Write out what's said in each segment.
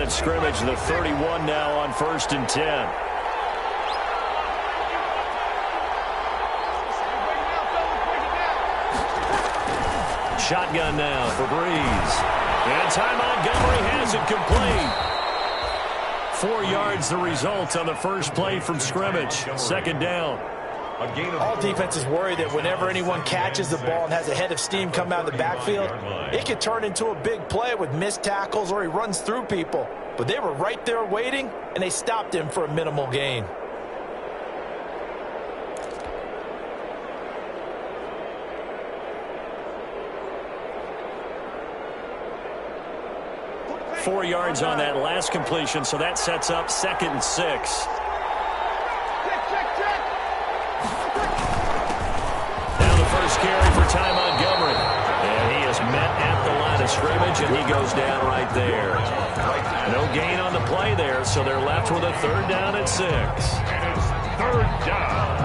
of scrimmage, the 31 now on 1st and 10. Shotgun now for Breeze. And Ty Montgomery has it complete. 4 yards the result on the first play from scrimmage. 2nd down. All defenses worry that whenever anyone catches the ball and has a head of steam come out of the backfield, it could turn into a big play with missed tackles or he runs through people. But they were right there waiting, and they stopped him for a minimal gain. Four yards on that last completion, so that sets up 2nd and 6. First carry for Ty Montgomery. And he is met at the line of scrimmage, and he goes down right there. No gain on the play there, so they're left with a 3rd down and 6. And it's 3rd down.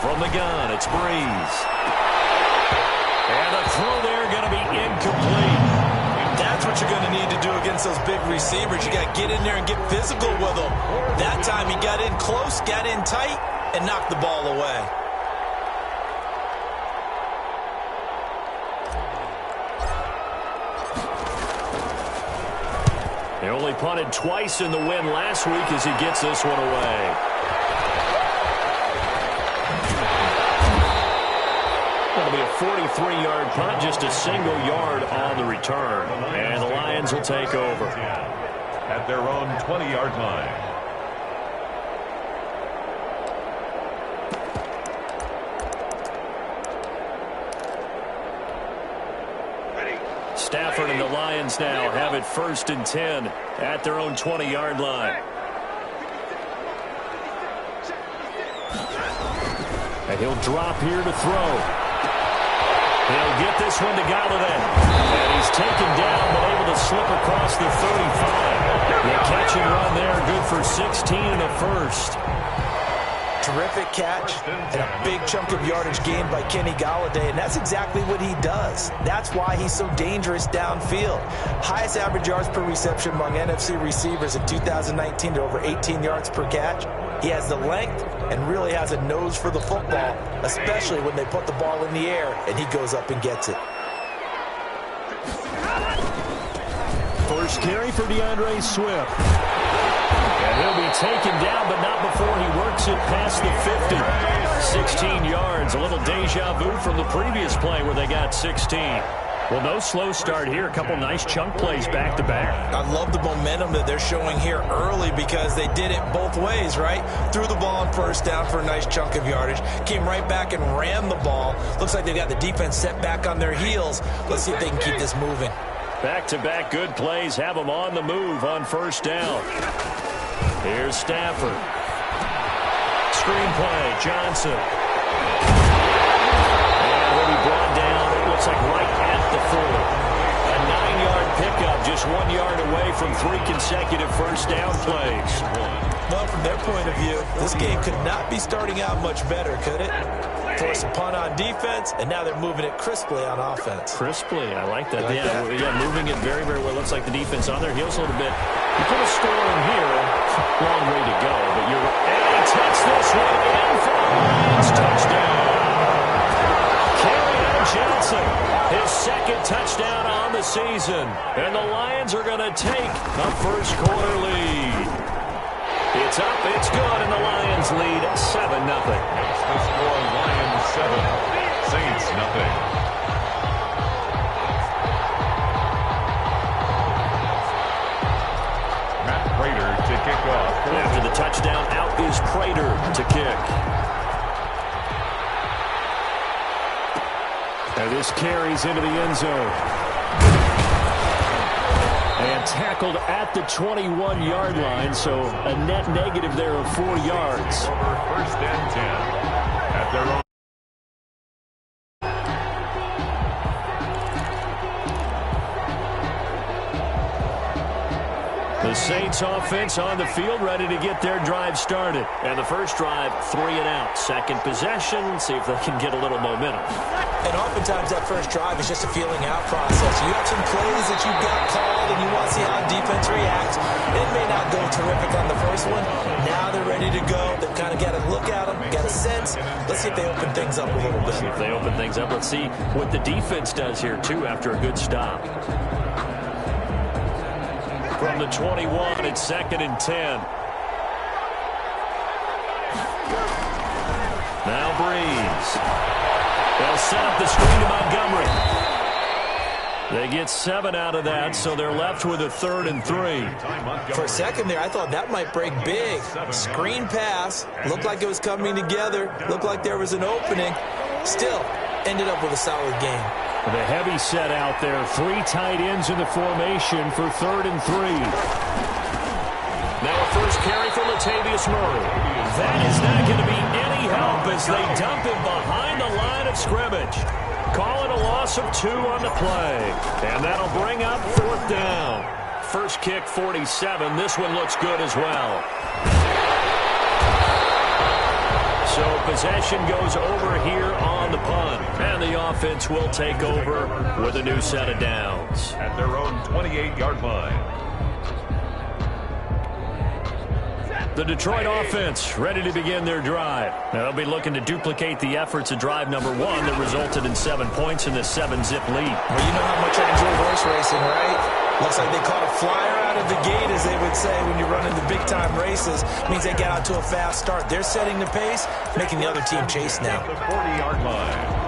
From the gun, it's Breeze. And the throw there going to be incomplete. That's what you're going to need to do against those big receivers. You got to get in there and get physical with them. That time he got in close, got in tight, and knocked the ball away. They only punted twice in the win last week as he gets this one away. That'll be a 43-yard punt, just a single yard on the return. And the Lions will take over. At their own 20-yard line. Stafford and the Lions now have it 1st and 10 at their own 20-yard line. And he'll drop here to throw. He'll get this one to Galladay. And he's taken down, but able to slip across the 35. The catch and run there, good for 16 and a first. Terrific catch and a big chunk of yardage gained by Kenny Galladay, and that's exactly what he does. That's why he's so dangerous downfield. Highest average yards per reception among NFC receivers in 2019 to over 18 yards per catch. He has the length and really has a nose for the football, especially when they put the ball in the air and he goes up and gets it. First carry for DeAndre Swift. And he'll be taken down, but not before he works it past the 50. 16 yards, a little deja vu from the previous play where they got 16. Well, no slow start here. A couple nice chunk plays back-to-back. I love the momentum that they're showing here early because they did it both ways, right? Threw the ball on 1st down for a nice chunk of yardage. Came right back and ran the ball. Looks like they've got the defense set back on their heels. Let's see if they can keep this moving. Back-to-back good plays have them on the move on 1st down. Here's Stafford. Screenplay, Johnson. And will be brought down, it looks like right at the 4. A 9-yard pickup, just 1 yard away from 3 consecutive 1st down plays. Well, from their point of view, this game could not be starting out much better, could it? Force a punt on defense, and now they're moving it crisply on offense. Crisply, I like that. Like that? Yeah, moving it very, very well. Looks like the defense on their heels a little bit. You put a score in here, long way to go, but you're right. And he takes this one in for the Lions touchdown. Johnson, his 2nd touchdown on the season. And the Lions are going to take a first-quarter lead. It's up, it's good, and the Lions lead 7-0. It's the score, Lions 7, Saints 0. Matt Prater to kick off. After the touchdown, out is Prater to kick. And this carries into the end zone. And tackled at the 21-yard line, so a net negative there of 4 yards. Over 1st and 10 at their own. The Saints offense on the field, ready to get their drive started. And the first drive, 3 and out. Second possession, see if they can get a little momentum. And oftentimes that first drive is just a feeling out process. You have some plays that you've got called, and you want to see how defense reacts. It may not go terrific on the first one. Now they're ready to go. They've kind of got to look at them, got a sense. Let's see if they open things up a little bit. See if they open things up. Let's see what the defense does here, too, after a good stop. From the 21, it's 2nd and 10. Now Breeze. They'll set up the screen to Montgomery. They get 7 out of that, so they're left with a 3rd and 3. For a second there, I thought that might break big. Screen pass. Looked like it was coming together. Looked like there was an opening. Still, ended up with a solid game. The heavy set out there. 3 tight ends in the formation for 3rd and 3. Now a first carry for Latavius Murray. That is not going to be any help as they dump him behind the line of scrimmage. Call it a loss of 2 on the play. And that'll bring up 4th down. First kick, 47. This one looks good as well. So possession goes over here on the punt. And the offense will take over with a new set of downs. At their own 28-yard line. The Detroit offense ready to begin their drive. Now they'll be looking to duplicate the efforts of drive number 1 that resulted in 7 points in the 7-zip lead. Well, you know how much I enjoy horse racing, right? Looks like they caught a flyer out of the gate, as they would say, when you're running the big-time races. Means they get out to a fast start. They're setting the pace, making the other team chase now. The 40-yard line.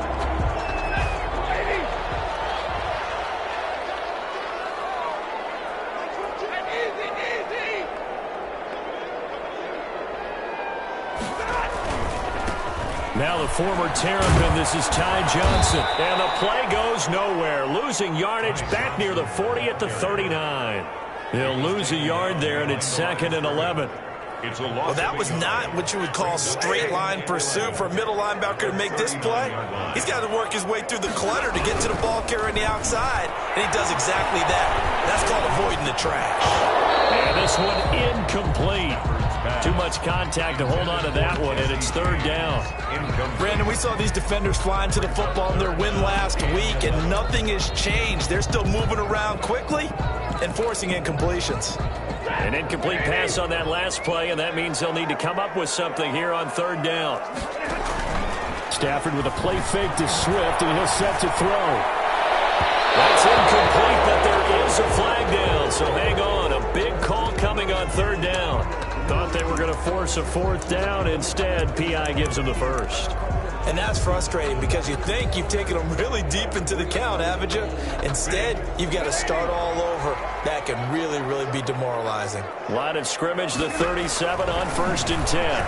Now the former Terrapin, this is Ty Johnson. And the play goes nowhere. Losing yardage back near the 40 at the 39. They'll lose a yard there, and it's 2nd and 11. It's a loss. Well, that was not what you would call straight line pursuit for a middle linebacker to make this play. He's got to work his way through the clutter to get to the ball carrier on the outside, and he does exactly that. That's called avoiding the trash. And this one incomplete. Too much contact to hold on to that one, and it's 3rd down. Brandon, we saw these defenders flying to the football in their win last week, and nothing has changed. They're still moving around quickly and forcing incompletions. An incomplete pass on that last play, and that means they'll need to come up with something here on 3rd down. Stafford with a play fake to Swift, and he'll set to throw. That's incomplete, but there is a flag down, so hang on. A big call coming on 3rd down. Thought they were going to force a 4th down. Instead, P.I. gives them the first. And that's frustrating because you think you've taken them really deep into the count, haven't you? Instead, you've got to start all over. That can really, really be demoralizing. Line of scrimmage, the 37 on 1st and 10.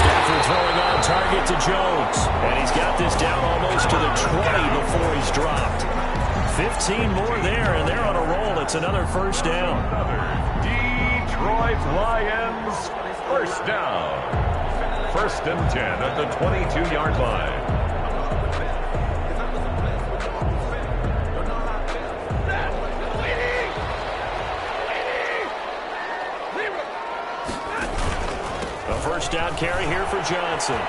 Stafford throwing on target to Jones. And he's got this down almost to the 20 before he's dropped. 15 more there, and they're on a roll. It's another 1st down. Detroit Lions, 1st down. 1st and 10 at the 22-yard line. A 1st down carry here for Johnson.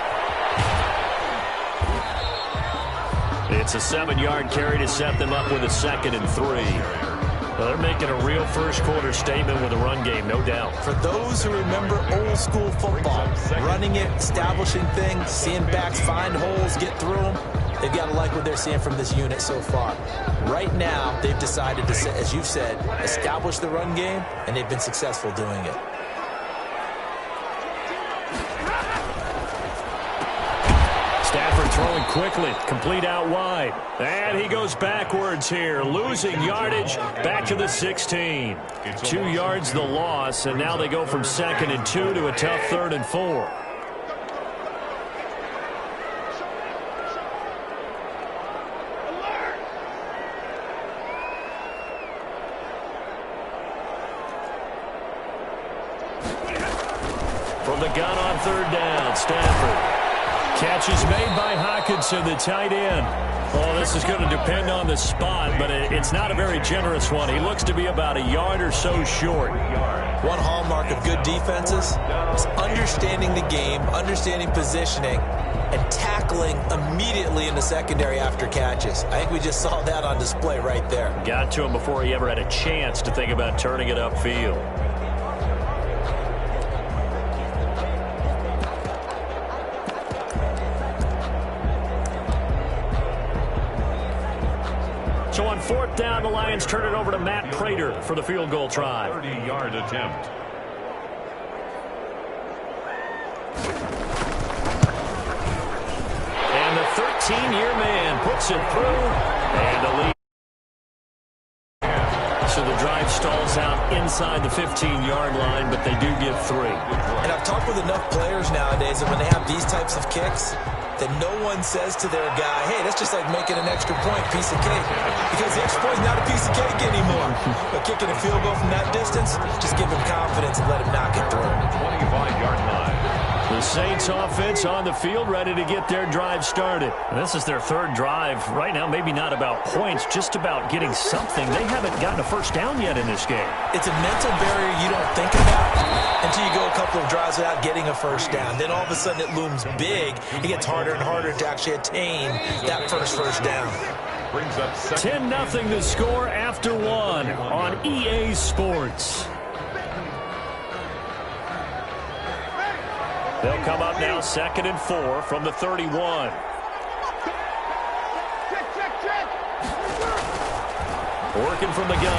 It's a 7-yard carry to set them up with a 2nd and 3. Well, they're making a real first-quarter statement with a run game, no doubt. For those who remember old-school football, running it, establishing things, seeing backs find holes, get through them, they've got to like what they're seeing from this unit so far. Right now, they've decided to, as you've said, establish the run game, and they've been successful doing it. Stafford throwing quickly, complete out wide. And he goes backwards here, losing yardage back to the 16. 2 yards the loss, and now they go from 2nd and 2 to a tough 3rd and 4. From the gun on 3rd down, Stafford. Catch is made by Hawkinson, the tight end. Well, this is going to depend on the spot, but it's not a very generous one. He looks to be about a yard or so short. One hallmark of good defenses is understanding the game, understanding positioning, and tackling immediately in the secondary after catches. I think we just saw that on display right there. Got to him before he ever had a chance to think about turning it upfield. So on fourth down, the Lions turn it over to Matt Prater for the field goal try. 30-yard attempt. And the 13-year man puts it through. And a lead. So the drive stalls out inside the 15-yard line, but they do get 3. And I've talked with enough players nowadays that when they have these types of kicks, that no one says to their guy, hey, that's just like making an extra point, piece of cake. Because the extra point is not a piece of cake anymore. But kicking a field goal from that distance, just give him confidence and let him knock it through. 25-yard line. The Saints offense on the field, ready to get their drive started. And this is their third drive. Right now, maybe not about points, just about getting something. They haven't gotten a first down yet in this game. It's a mental barrier you don't think about until you go a couple of drives without getting a first down. Then all of a sudden it looms big. It gets harder and harder to actually attain that first down. Brings up 10-0 the score after 1 on EA Sports. They'll come up now 2nd and 4 from the 31. Working from the gun.